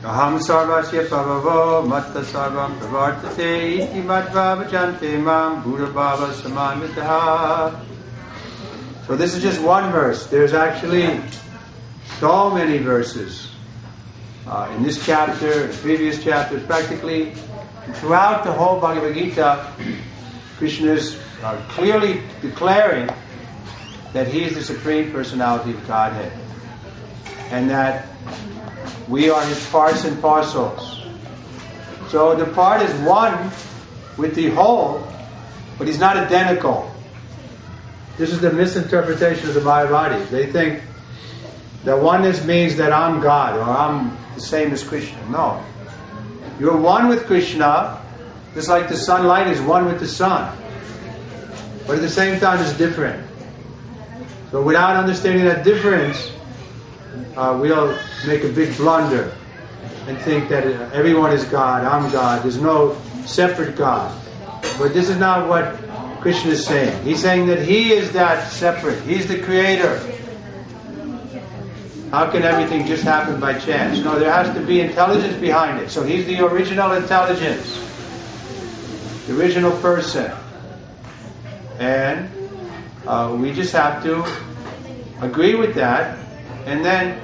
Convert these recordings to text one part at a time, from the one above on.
Aham sarvasya pavavo matta sarvam pravartate iti madva vajante mam buddha bhava samamitaha. So this is just one verse. There's actually so many verses in this chapter, in previous chapters, practically throughout the whole Bhagavad Gita. Krishna is clearly declaring that He is the Supreme Personality of Godhead, and that we are His parts and parcels. So the part is one with the whole, but He's not identical. This is the misinterpretation of the Mayavadis. They think that oneness means that I'm God, or I'm the same as Krishna. No. You're one with Krishna, just like the sunlight is one with the sun. But at the same time, it's different. So without understanding that difference, we'll make a big blunder and think that everyone is God, I'm God, there's no separate God. But this is not what Krishna is saying. He's saying that He is that separate. He's the creator. How can everything just happen by chance? No, there has to be intelligence behind it. So He's the original intelligence, the original person. And we just have to agree with that and then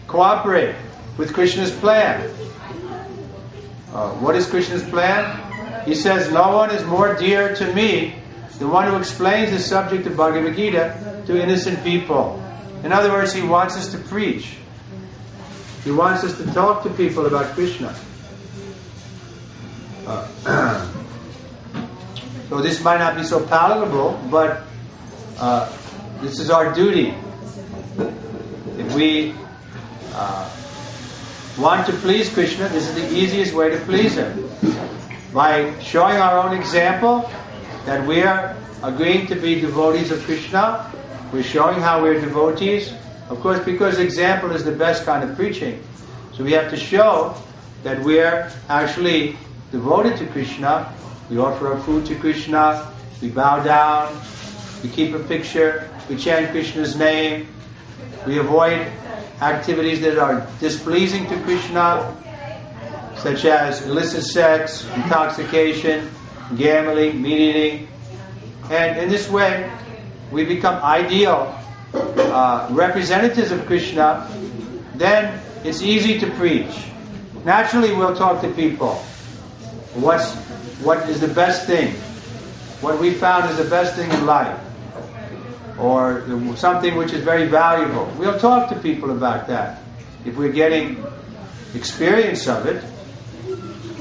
cooperate with Krishna's plan. What is Krishna's plan? He says, no one is more dear to me than one who explains the subject of Bhagavad Gita to innocent people. In other words, He wants us to preach. He wants us to talk to people about Krishna. So this might not be so palatable, but this is our duty. If we want to please Krishna, this is the easiest way to please Him. By showing our own example, that we are agreeing to be devotees of Krishna, we're showing how we're devotees. Of course, because example is the best kind of preaching. So we have to show that we're actually devoted to Krishna. We offer our food to Krishna, we bow down, we keep a picture, we chant Krishna's name, we avoid activities that are displeasing to Krishna, such as illicit sex, intoxication, gambling, meat eating. And in this way, we become ideal representatives of Krishna. Then it's easy to preach. Naturally, we'll talk to people. What is the best thing? What we found is the best thing in life. Or something which is very valuable. We'll talk to people about that if we're getting experience of it.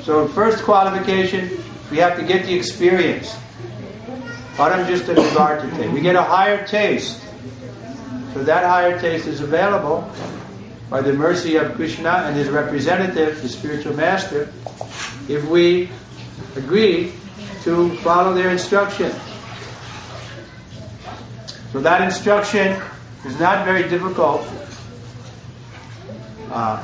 So first qualification, we have to get the experience. Param just a nivartate. We get a higher taste. So that higher taste is available by the mercy of Krishna and His representative, the spiritual master, if we agree to follow their instruction. So that instruction is not very difficult, but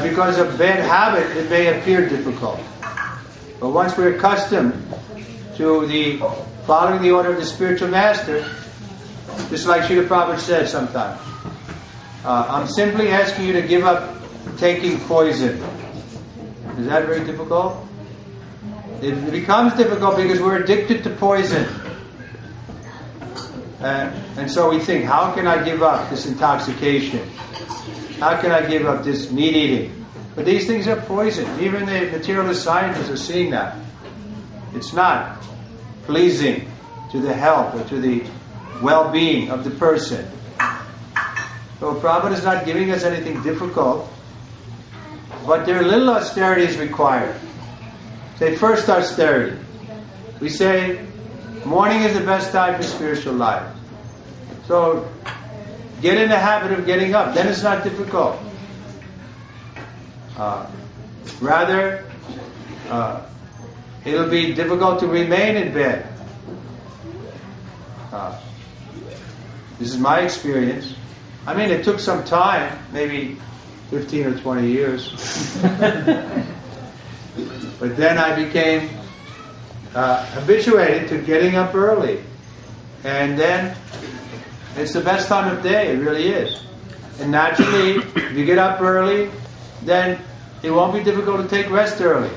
because of bad habit, it may appear difficult. But once we're accustomed to the following the order of the spiritual master, just like Srila Prabhupada said sometimes, I'm simply asking you to give up taking poison. Is that very difficult? It becomes difficult because we're addicted to poison. And so we think, how can I give up this intoxication? How can I give up this meat eating? But these things are poison. Even the materialist scientists are seeing that. It's not pleasing to the health or to the well-being of the person. So Prabhupada is not giving us anything difficult, but there are little austerities required. Say, first austerity. We say, morning is the best time for spiritual life. So, get in the habit of getting up. Then it's not difficult. Rather, it'll be difficult to remain in bed. This is my experience. I mean, it took some time, maybe 15 or 20 years. But then I became habituated to getting up early. And then It's the best time of day, it really is. And naturally, if you get up early, then it won't be difficult to take rest early.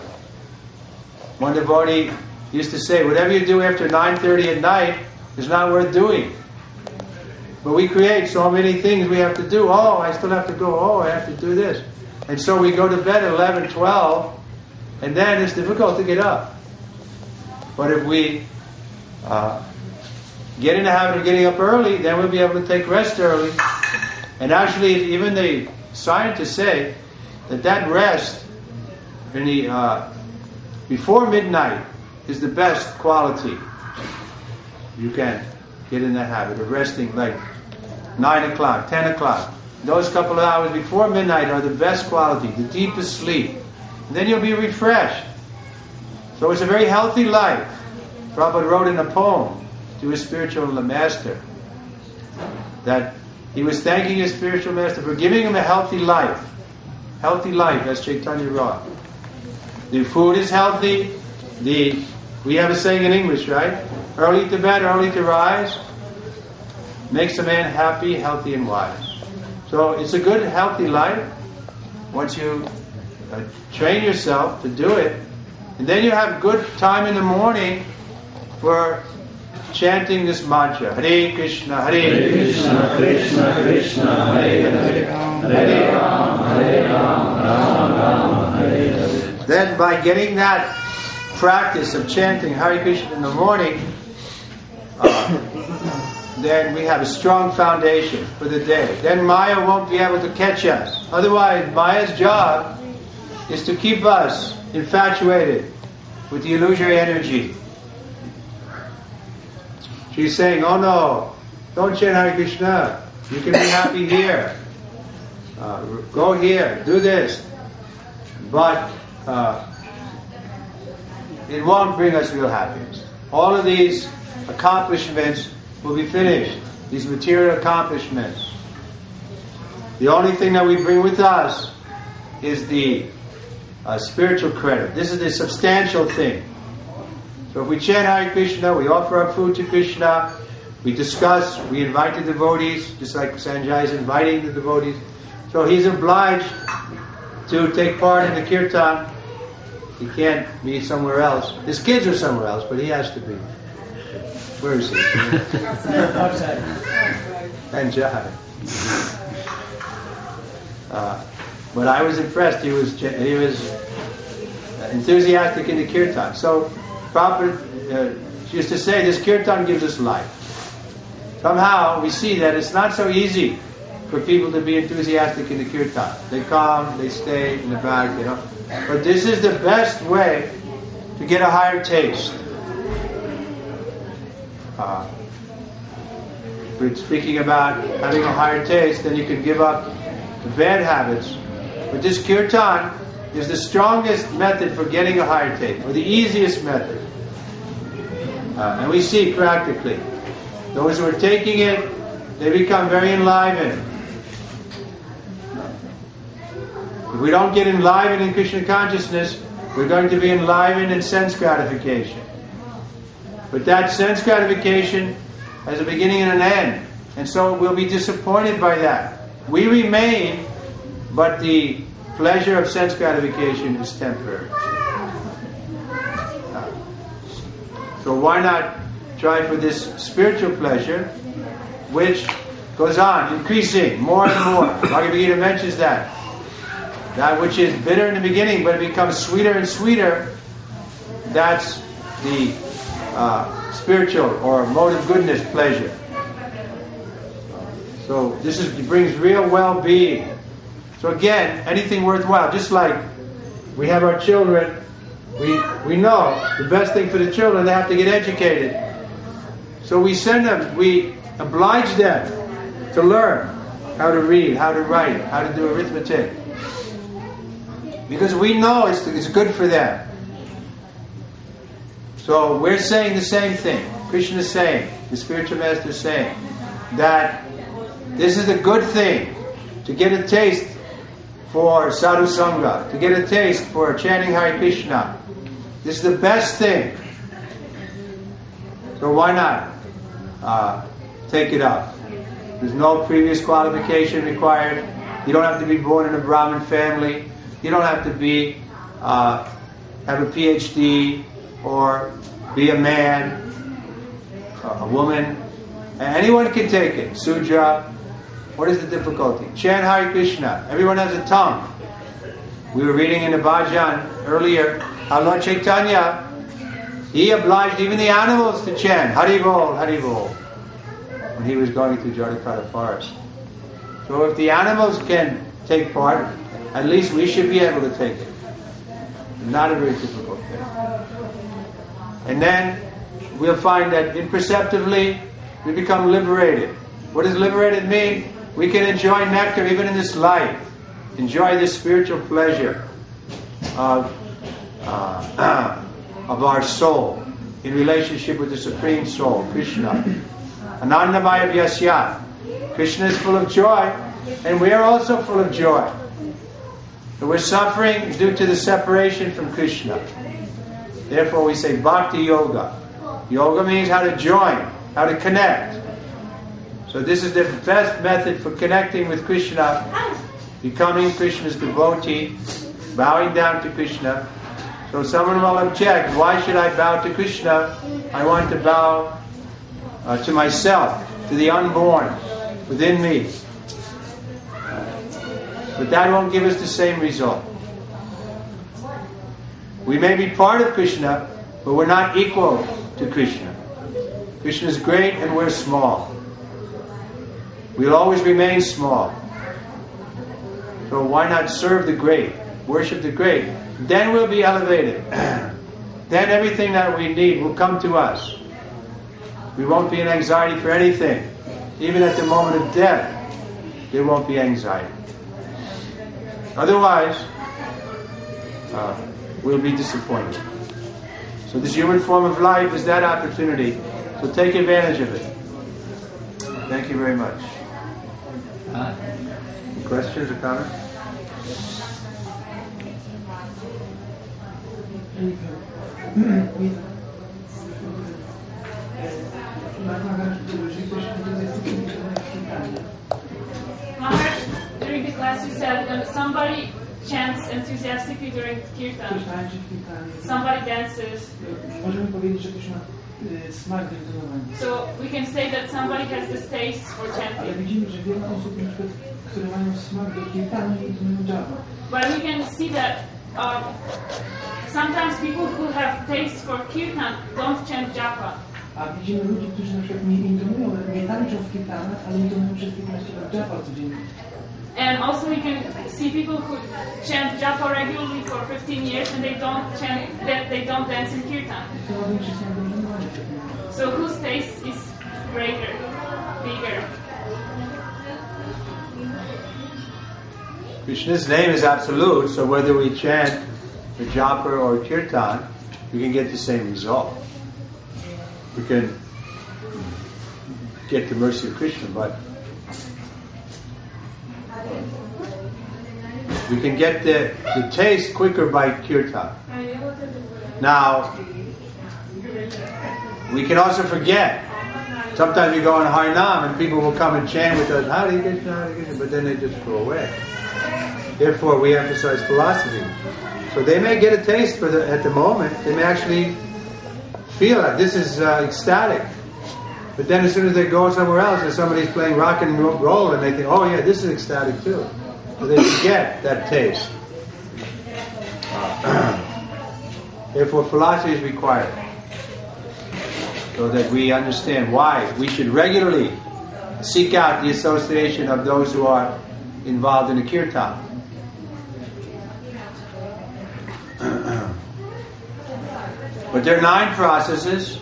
One devotee used to say, whatever you do after 9:30 at night is not worth doing. But we create so many things we have to do. Oh, I still have to go. Oh, I have to do this. And so we go to bed at 11, 12, and then it's difficult to get up. But if we get in the habit of getting up early, then we'll be able to take rest early. And actually, even the scientists say that rest in the before midnight is the best quality. You can get in that habit of resting like 9 o'clock, 10 o'clock. Those couple of hours before midnight are the best quality, the deepest sleep. And then you'll be refreshed. So it's a very healthy life. Prabhupada wrote in a poem to his spiritual master that he was thanking his spiritual master for giving him a healthy life. Healthy life, as Chaitanya wrote. The food is healthy. We have a saying in English, right? Early to bed, early to rise makes a man happy, healthy, and wise. So it's a good, healthy life once you train yourself to do it. And then you have good time in the morning for chanting this mantra. Hare Krishna, Hare Krishna, Krishna Krishna, Hare Hare, Hare Rama, Hare Rama, Rama Rama, Hare Hare. Then by getting that practice of chanting Hare Krishna in the morning, then we have a strong foundation for the day. Then Maya won't be able to catch us. Otherwise, Maya's job is to keep us infatuated with the illusory energy. She's saying, oh no, don't chant Hare Krishna. You can be happy here. Go here, do this. But it won't bring us real happiness. All of these accomplishments will be finished. These material accomplishments. The only thing that we bring with us is the spiritual credit. This is the substantial thing. So if we chant Hare Krishna, we offer our food to Krishna, we discuss, we invite the devotees, just like Sanjay is inviting the devotees. So he's obliged to take part in the kirtan. He can't be somewhere else. His kids are somewhere else, but he has to be. Where is he? Outside. Sanjay. But I was impressed. He was enthusiastic in the kirtan. So Prabhupada used to say, this kirtan gives us life. Somehow we see that it's not so easy for people to be enthusiastic in the kirtan. They come, they stay in the back, you know. But this is the best way to get a higher taste. If we're speaking about having a higher taste, then you can give up the bad habits. But this kirtan is the strongest method for getting a higher taste, or the easiest method. And we see practically, those who are taking it, they become very enlivened. If we don't get enlivened in Krishna consciousness, we're going to be enlivened in sense gratification. But that sense gratification has a beginning and an end. And so we'll be disappointed by that. We remain, but the pleasure of sense gratification is temporary. So why not try for this spiritual pleasure, which goes on, increasing more and more. Bhagavad Gita mentions that. That which is bitter in the beginning, but it becomes sweeter and sweeter, that's the spiritual or mode of goodness pleasure. So this brings real well-being. So again, anything worthwhile, just like we have our children, we know the best thing for the children, they have to get educated. So we send them, we oblige them to learn how to read, how to write, how to do arithmetic. Because we know it's good for them. So we're saying the same thing. Krishna is saying, the spiritual master is saying, that this is a good thing to get a taste for sadhu sangha, to get a taste for chanting Hare Krishna. This is the best thing. So why not take it up? There's no previous qualification required. You don't have to be born in a Brahmin family. You don't have to be have a PhD or be a man, a woman. Anyone can take it. Sudra. What is the difficulty? Chant Hare Krishna. Everyone has a tongue. We were reading in the Bhajan earlier how Lord Chaitanya, he obliged even the animals to chant Hari Bol, Hari Bol when he was going through Jatapada forest. So if the animals can take part, at least we should be able to take it. Not a very difficult thing. And then we'll find that imperceptibly we become liberated. What does liberated mean? We can enjoy nectar even in this life. Enjoy this spiritual pleasure of our soul in relationship with the Supreme Soul, Krishna. Anandamaya Vyasya. Krishna is full of joy, and we are also full of joy. But we're suffering due to the separation from Krishna. Therefore we say Bhakti Yoga. Yoga means how to join, how to connect. So this is the best method for connecting with Krishna, becoming Krishna's devotee, bowing down to Krishna. So someone will object, why should I bow to Krishna? I want to bow to myself, to the unborn within me. But that won't give us the same result. We may be part of Krishna, but we're not equal to Krishna. Krishna is great and we're small. We'll always remain small. So why not serve the great, worship the great? Then we'll be elevated. Then everything that we need will come to us. We won't be in anxiety for anything. Even at the moment of death, there won't be anxiety. Otherwise, we'll be disappointed. So this human form of life is that opportunity. So take advantage of it. Thank you very much. Any questions or comments? Maharaj, during the class you said when somebody chants enthusiastically during kirtan, somebody dances. So we can say that somebody has this taste for chanting. But we can see that sometimes people who have taste for kirtan don't chant japa. A widzimy ludzi, którzy na przykład nie intonują, nie tańczą w kirtanach, ale intonują przez 15 lat japa codziennie. And also we can see people who chant japa regularly for 15 years and they don't dance in kirtan. So whose taste is greater, bigger? Krishna's name is absolute, so whether we chant the japa or kirtan, we can get the same result. We can get the mercy of Krishna, but we can get the taste quicker by kirtan. Now, we can also forget. Sometimes we go on Harinam and people will come and chant with us, Hare Krishna, Hare Krishna, but then they just go away. Therefore, we emphasize philosophy. So they may get a taste for at the moment. They may actually feel like this is ecstatic. But then as soon as they go somewhere else and somebody's playing rock and roll and they think, oh yeah, this is ecstatic too. So they forget that taste. Therefore philosophy is required. So that we understand why we should regularly seek out the association of those who are involved in the kirtan. But there are 9 processes.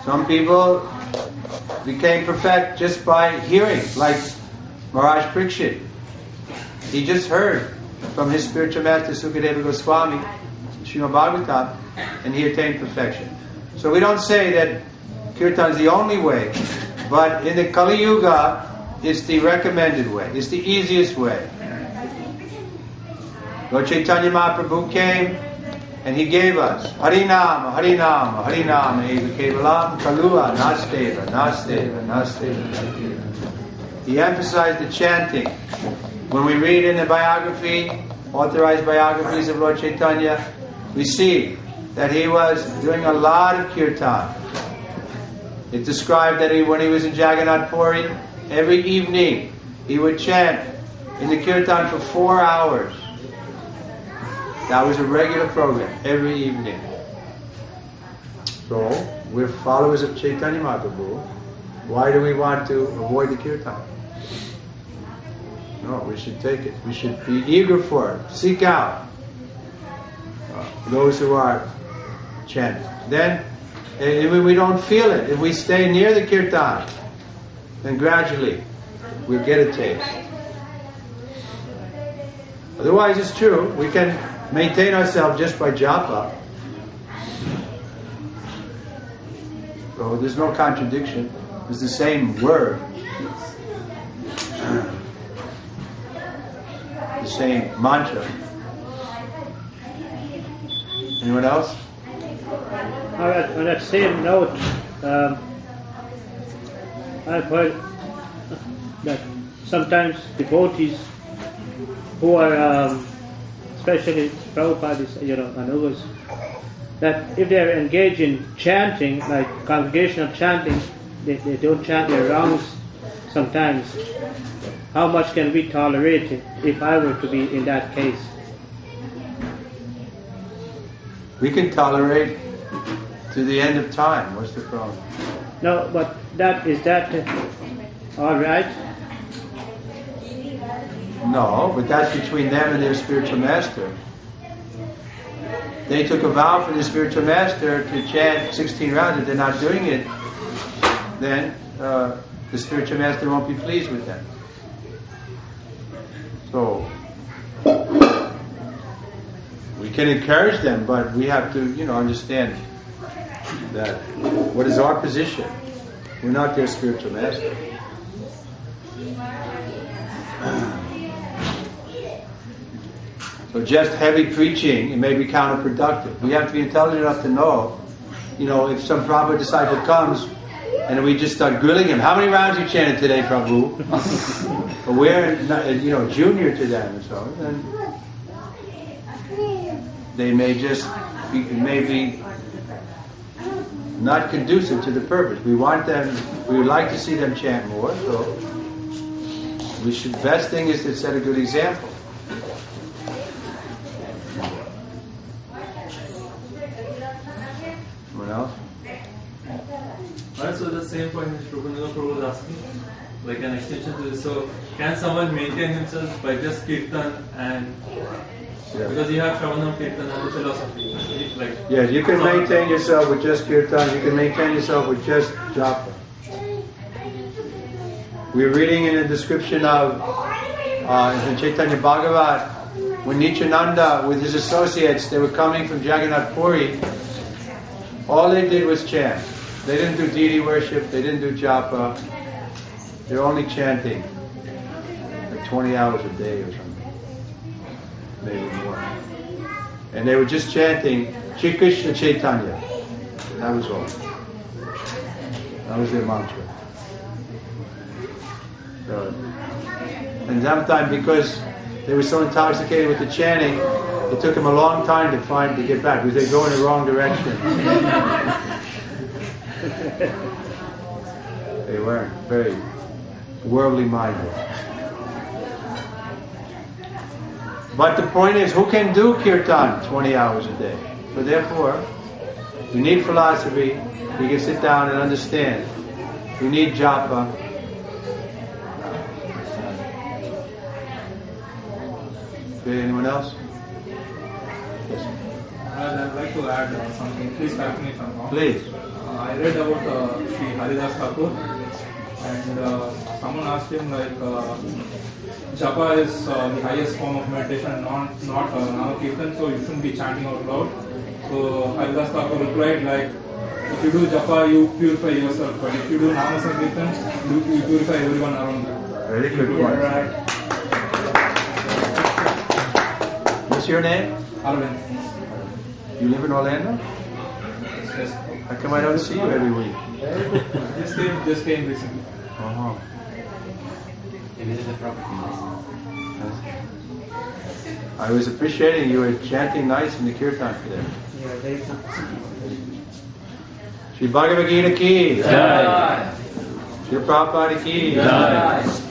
Some people became perfect just by hearing, like Maharaj Parikshit. He just heard from his spiritual master Sukadeva Goswami, Srimad Bhagavatam, and he attained perfection. So we don't say that kirtan is the only way, but in the Kali Yuga, it's the recommended way. It's the easiest way. Lord Chaitanya Mahaprabhu came and he gave us Harinama, Harinama, Harinama, Eva Kevalam, Kalua, Nasteva, Nasteva, Nasteva. he emphasized the chanting. When we read in the biography, authorized biographies of Lord Chaitanya, we see that he was doing a lot of kirtan. It described that when he was in Jagannath Puri, every evening he would chant in the kirtan for 4 hours. That was a regular program, every evening. So, we're followers of Chaitanya Mahaprabhu. Why do we want to avoid the kirtan? No, we should take it. We should be eager for it. Seek out those who are chanting. Then, if we don't feel it, if we stay near the kirtan, then gradually we'll get a taste. Otherwise, it's true, we can maintain ourselves just by japa. So there's no contradiction. It's the same word. The same mantra. Anyone else? On that same note, I've heard that sometimes devotees who are, especially Prabhupada, and others, that if they are engaged in chanting, like congregational chanting, they don't chant their rounds sometimes. How much can we tolerate it if I were to be in that case? We can tolerate to the end of time. What's the problem? No, but is that all right? No, but that's between them and their spiritual master. They took a vow for the spiritual master to chant 16 rounds. If they're not doing it, then the spiritual master won't be pleased with them. So we can encourage them, but we have to, understand that what is our position? We're not their spiritual master. So just heavy preaching, it may be counterproductive. We have to be intelligent enough to know, if some Prabhupada disciple comes and we just start grilling him, how many rounds you chanted today, Prabhu? But we're, junior to them and so, then they may just be, maybe not conducive to the purpose. We would like to see them chant more, so best thing is to set a good example. Someone else? So the same point which Prabhu was asking, like an extension to this. So can someone maintain himself by just kirtan and because you have Shravanam Kirtan and the philosophy. You can maintain yourself with just kirtan, you can maintain yourself with just japa. We're reading in the description of in Chaitanya Bhagavat, when Nityananda with his associates, they were coming from Jagannath Puri, all they did was chant. They didn't do deity worship, they didn't do japa, they were only chanting, like 20 hours a day or something, maybe more. And they were just chanting Shri Krishna Chaitanya. That was all. That was their mantra. And sometimes because they were so intoxicated with the chanting, it took them a long time to get back because they go in the wrong direction. They weren't very worldly minded. But the point is, who can do kirtan 20 hours a day? So therefore, we need philosophy. We can sit down and understand. We need japa. Okay, anyone else? Yes. I'd like to add something. Please correct me if I'm wrong. Please. I read about Sri Haridas Thakur, and someone asked him japa is the highest form of meditation, not Nama Kirtan, so you shouldn't be chanting out loud. So Haridas Thakur replied if you do japa, you purify yourself, but if you do Nama Sankirtan, you purify everyone around you. Very good point. What's your name? Arvind. You live in Orlando? Yes. How come I don't see you every week? Just came recently. Uh-huh. I was appreciating you were chanting nice in the kirtan today. Shri Bhagavad Gita ki Jai. Shri Prabhupada ki Jai.